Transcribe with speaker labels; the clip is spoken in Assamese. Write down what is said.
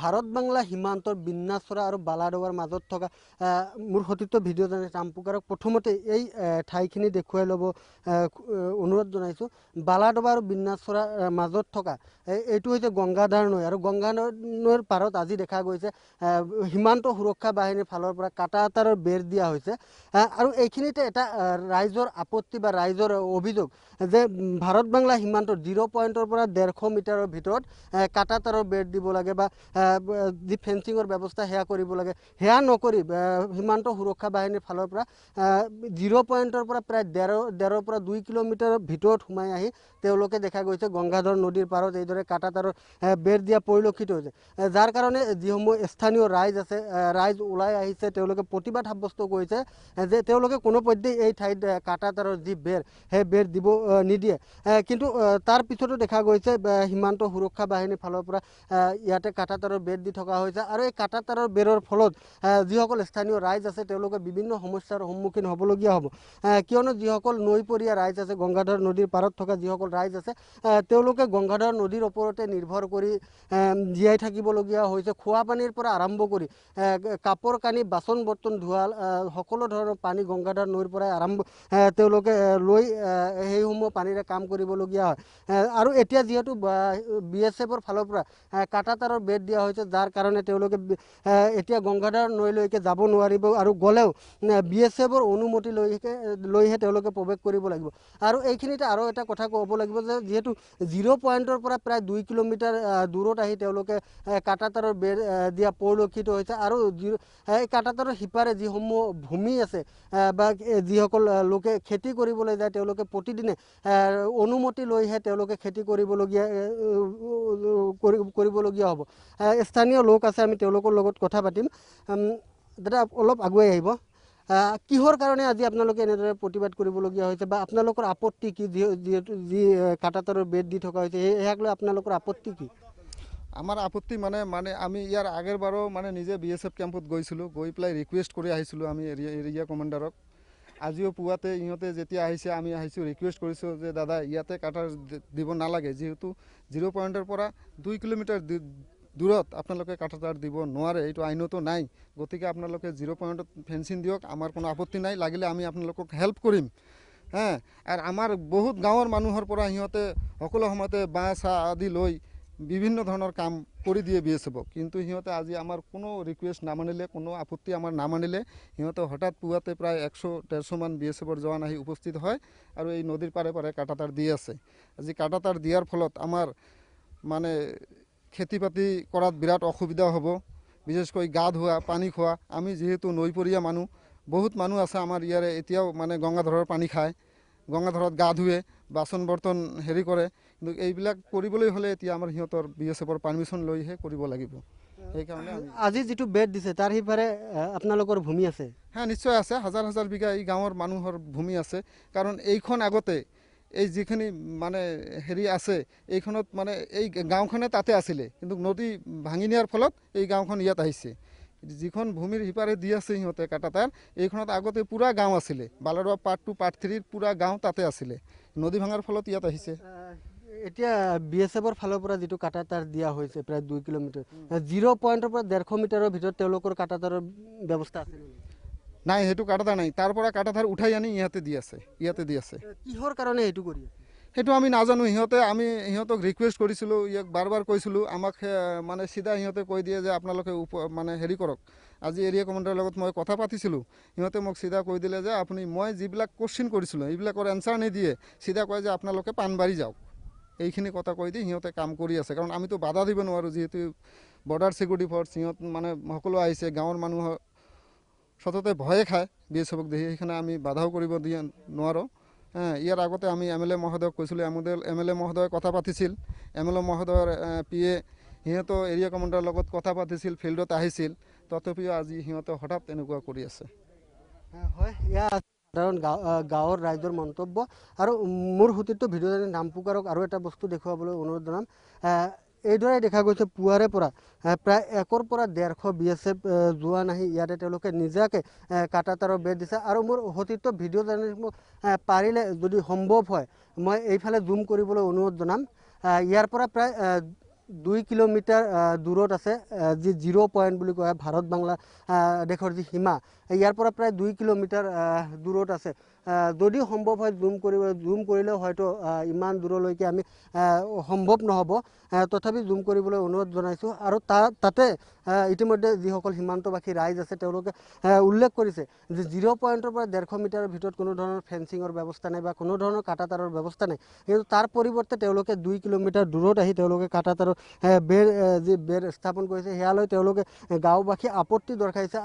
Speaker 1: ভাৰত বাংলা সীমান্তৰ বিন্নাচৰা আৰু বালাডোৱাৰ মাজত থকা মোৰ সতীৰ্থ ভিডিঅ' জাৰ্নেলিষ্ট ৰামপুকাৰক প্ৰথমতে এই ঠাইখিনি দেখুৱাই ল'ব অনুৰোধ জনাইছোঁ। বালাডোবা আৰু বিন্নাচৰাৰ মাজত থকা এইটো হৈছে গংগাধাৰ নৈ আৰু গংগা নৈৰ পাৰত আজি দেখা গৈছে সীমান্ত সুৰক্ষা বাহিনীৰ ফালৰ পৰা কাটা আতাৰৰ বেৰ দিয়া হৈছে আৰু এইখিনিতে এটা ৰাইজৰ আপত্তি বা ৰাইজৰ অভিযোগ যে ভাৰত বাংলা সীমান্তৰ 0 পইণ্টৰ পৰা 150 মিটাৰৰ ভিতৰত কাটা তাঁৰৰ বেৰ দিব লাগে বা যি ফেন্সিঙৰ ব্যৱস্থা সেয়া কৰিব লাগে, সেয়া নকৰি সীমান্ত সুৰক্ষা বাহিনীৰ ফালৰ পৰা 0 পইণ্টৰ পৰা প্ৰায় 1.5 পৰা 2 কিলোমিটাৰৰ ভিতৰত সোমাই আহি তেওঁলোকে দেখা গৈছে গংগাধৰ নদীৰ পাৰত এইদৰে কাটা তাঁৰৰ বেৰ দিয়া পৰিলক্ষিত হৈছে, যাৰ কাৰণে যিসমূহ স্থানীয় ৰাইজ আছে ৰাইজ ওলাই আহিছে, তেওঁলোকে প্ৰতিবাদ সাব্যস্ত কৰিছে যে তেওঁলোকে কোনোপধ্যেই এই ঠাইত কাটা তাঁৰৰ যি বেৰ সেই বেৰ দিব নিদিয়ে। কিন্তু তাৰ পিছতো দেখা গৈছে সীমান্ত সুৰক্ষা বাহিনীৰ ফালৰ পৰা ইয়াতে কাটা তাঁৰৰ বেৰ দি থকা হৈছে আৰু এই কাটা তাঁৰৰ বেৰৰ ফলত যিসকল স্থানীয় ৰাইজ আছে তেওঁলোকে বিভিন্ন সমস্যাৰ সন্মুখীন হ'বলগীয়া হ'ব, কিয়নো যিসকল নৈপৰীয়া ৰাইজ আছে গংগাধৰ নদীৰ পাৰত থকা যিসকল ৰাইজ আছে তেওঁলোকে গংগাধৰ নদীৰ ওপৰতে নিৰ্ভৰ কৰি জীয়াই থাকিবলগীয়া হৈছে। খোৱা পানীৰ পৰা আৰম্ভ কৰি কাপোৰ কানি বাচন বৰ্তন ধোৱা সকলো ধৰণৰ পানী গংগাধৰ নৈৰ পৰাই তেওঁলোকে লৈ সেইসমূহ পানীৰে কাম কৰিবলগীয়া হয় আৰু এতিয়া যিহেতু BSFৰ ফালৰ পৰা কাটা তাঁৰৰ বেৰ দিয়া হৈছে, যাৰ কাৰণে তেওঁলোকে এতিয়া গংগাধৰ নৈলৈকে যাব নোৱাৰিব আৰু গ'লেও BSFৰ অনুমতি লৈহে তেওঁলোকে প্ৰৱেশ কৰিব লাগিব। আৰু এইখিনিতে আৰু এটা কথা ক'ব লাগিব যে যিহেতু 0 পইণ্টৰ পৰা প্ৰায় 2 কিলোমিটাৰ দূৰত আহি তেওঁলোকে কাটা তাঁৰৰ বেৰ দিয়া পৰিলক্ষিত হৈছে আৰু এই কাটা তাঁৰৰ সিপাৰে যিসমূহ ভূমি আছে বা যিসকল লোকে খেতি কৰিবলৈ যায় তেওঁলোকে প্ৰতিদিনে অনুমতি লৈহে তেওঁলোকে খেতি কৰিবলগীয়া হ'ব। স্থানীয় লোক আছে, আমি তেওঁলোকৰ লগত কথা পাতিম। দাদা অলপ আগুৱাই আহিব। কিহৰ কাৰণে আজি আপোনালোকে এনেদৰে প্ৰতিবাদ কৰিবলগীয়া হৈছে বা আপোনালোকৰ আপত্তি কি, যিহেতু যি কাটা তাঁৰৰ বেৰ দি থকা হৈছে ইয়াক লৈ আপোনালোকৰ আপত্তি কি?
Speaker 2: আমাৰ আপত্তি মানে আমি ইয়াৰ আগৰ বাৰো নিজে BSF কেম্পত গৈছিলোঁ, গৈ পেলাই ৰিকুৱেষ্ট কৰি আহিছিলোঁ আমি এৰিয়া কমাণ্ডাৰক। আজিও পুৱাতে ইহঁতে যেতিয়া আহিছে আমি আহিছোঁ ৰিকুৱেষ্ট কৰিছোঁ যে দাদা ইয়াতে কাটাৰ দিব নালাগে, যিহেতু 0 পইণ্টৰ পৰা 2 কিলোমিটাৰ দূৰত আপোনালোকে কাটা তাঁৰ দিব নোৱাৰে, এইটো আইনতো নাই। গতিকে আপোনালোকে 0 পইণ্টত ফেন্সিং দিয়ক, আমাৰ কোনো আপত্তি নাই, লাগিলে আমি আপোনালোকক হেল্প কৰিম। আৰু আমাৰ বহুত গাঁৱৰ মানুহৰ পৰা সিহঁতে সকলো সময়তে বাঁহ চাহ আদি লৈ বিভিন্ন ধৰণৰ কাম কৰি দিয়ে BSFক, কিন্তু সিহঁতে আজি আমাৰ কোনো ৰিকুৱেষ্ট নামানিলে, কোনো আপত্তি আমাৰ নামানিলে সিহঁতে হঠাৎ পুৱাতে প্ৰায় 100-150 মান BSFৰ জোৱান আহি উপস্থিত হয় আৰু এই নদীৰ পাৰে পাৰে কাটা তাঁৰ দি আছে। আজি কাটা তাঁৰ দিয়াৰ ফলত আমাৰ খেতি বাতি কৰাত বিৰাট অসুবিধা হ'ব, বিশেষকৈ গা ধোৱা পানী খোৱা। আমি যিহেতু নৈপৰীয়া মানুহ, বহুত মানুহ আছে আমাৰ ইয়াৰে এতিয়াও গংগাধৰৰ পানী খায়, গংগাধৰত গা ধুৱে, বাচন বৰ্তন হেৰি কৰে, কিন্তু এইবিলাক কৰিবলৈ হ'লে এতিয়া আমাৰ সিহঁতৰ BSFৰ পাৰ্মিশ্যন লৈহে কৰিব লাগিব। সেইকাৰণে
Speaker 1: আজি যিটো বেৰ দিছে তাৰ সিপাৰে আপোনালোকৰ ভূমি আছে?
Speaker 2: নিশ্চয় আছে, হাজাৰ হাজাৰ বিঘা এই গাঁৱৰ মানুহৰ ভূমি আছে, কাৰণ এইখন আগতে এই যিখিনি হেৰি আছে এইখনত এই গাঁওখনে তাতে আছিলে, কিন্তু নদী ভাঙি নিয়াৰ ফলত এই গাঁওখন ইয়াত আহিছে। যিখন ভূমিৰ সিপাৰে দি আছে সিহঁতে কাটা তাঁৰ, এইখনত আগতে পূৰা গাঁও আছিলে, বালাডোবা পাৰ্ট 2 পাৰ্ট 3 পূৰা গাঁও তাতে আছিলে, নদী ভাঙাৰ ফলত ইয়াত আহিছে।
Speaker 1: এতিয়া BSFৰ ফালৰ পৰা যিটো কাটা তাঁৰ দিয়া হৈছে প্ৰায় 2 কিলোমিটাৰ, 0 পইণ্টৰ পৰা 150 মিটাৰৰ ভিতৰত তেওঁলোকৰ কাটা তাঁৰৰ ব্যৱস্থা আছে
Speaker 2: নাই? সেইটো কাটা তাঁৰ নাই, তাৰ পৰা কাটা তাঁৰ উঠাই আনি ইয়াতে দি আছে।
Speaker 1: কিহৰ কাৰণে এইটো কৰি আছে
Speaker 2: সেইটো আমি নাজানো। আমি সিহঁতক ৰিকুৱেষ্ট কৰিছিলোঁ, ইয়াক বাৰ বাৰ কৈছিলোঁ, আমাক চিধা সিহঁতে কৈ দিয়ে যে আপোনালোকে হেৰি কৰক। আজি এৰিয়া কমাণ্ডাৰৰ লগত মই কথা পাতিছিলোঁ, সিহঁতে মোক চিধা কৈ দিলে যে মই যিবিলাক কুৱেশ্যন কৰিছিলোঁ এইবিলাকৰ এনচাৰ নিদিয়ে, চিধা কয় যে আপোনালোকে পাণবাৰী যাওক। এইখিনি কথা কৈ দি সিহঁতে কাম কৰি আছে, কাৰণ আমিতো বাধা দিব নোৱাৰোঁ, যিহেতু বৰ্ডাৰ ছিকিউৰিটি ফ'ৰ্চ, সিহঁত সকলো আহিছে, গাঁৱৰ মানুহৰ সততে ভয়ে খায় BSFক দেখি, সেইকাৰণে আমি বাধাও কৰিব দিয়া নোৱাৰোঁ। ইয়াৰ আগতে আমি MLA মহোদয়ক কৈছিলোঁ, MLA মহোদয়ে কথা পাতিছিল, MLA মহোদয়ৰ PA সিহঁতো এৰিয়া কমাণ্ডাৰৰ লগত কথা পাতিছিল, ফিল্ডত আহিছিল, তথাপিও আজি সিহঁতে হঠাৎ এনেকুৱা কৰি আছে।
Speaker 1: হয়, সাধাৰণ গাঁৱৰ ৰাইজৰ মন্তব্য। আৰু মোৰ সতীৰ্থ ভিডিঅ' জাৰ্নেলিষ্ট ৰামপুকাৰক আৰু এটা বস্তু দেখুৱাবলৈ অনুৰোধ জনাম। এইদৰে দেখা গৈছে পুৱাৰে পৰা প্ৰায় 1 পৰা 150 BSF জোৱান আহি ইয়াতে তেওঁলোকে নিজাকে কাটা তাঁৰৰ বেৰ দিছে। আৰু মোৰ সতীৰ্থ ভিডিঅ' জাৰ্নেলিষ্ট মোক পাৰিলে যদি সম্ভৱ হয় মই এইফালে জুম কৰিবলৈ অনুৰোধ জনাম। ইয়াৰ পৰা প্ৰায় 2 কিলোমিটাৰ দূৰত আছে, যি 0 পইণ্ট বুলি কোৱা হয় ভাৰত বাংলা দেশৰ যি সীমা, ইয়াৰ পৰা প্ৰায় 2 কিলোমিটাৰ দূৰত আছে। যদি সম্ভৱ হয় জুম কৰিলেও হয়তো ইমান দূৰলৈকে আমি সম্ভৱ নহ'ব, তথাপি জুম কৰিবলৈ অনুৰোধ জনাইছোঁ। আৰু তাতে ইতিমধ্যে যিসকল সীমান্তবাসী ৰাইজ আছে তেওঁলোকে উল্লেখ কৰিছে যে 0 পইণ্টৰ পৰা 150 মিটাৰৰ ভিতৰত কোনো ধৰণৰ ফেন্সিঙৰ ব্যৱস্থা নাই বা কোনো ধৰণৰ কাঁটাতাৰৰ ব্যৱস্থা নাই, কিন্তু তাৰ পৰিৱৰ্তে তেওঁলোকে 2 কিলোমিটাৰ দূৰত আহি তেওঁলোকে কাঁটাতাৰৰ বেৰ যি বেৰ স্থাপন কৰিছে সেয়ালৈ তেওঁলোকে গাঁওবাসী আপত্তি দৰ্শাইছে।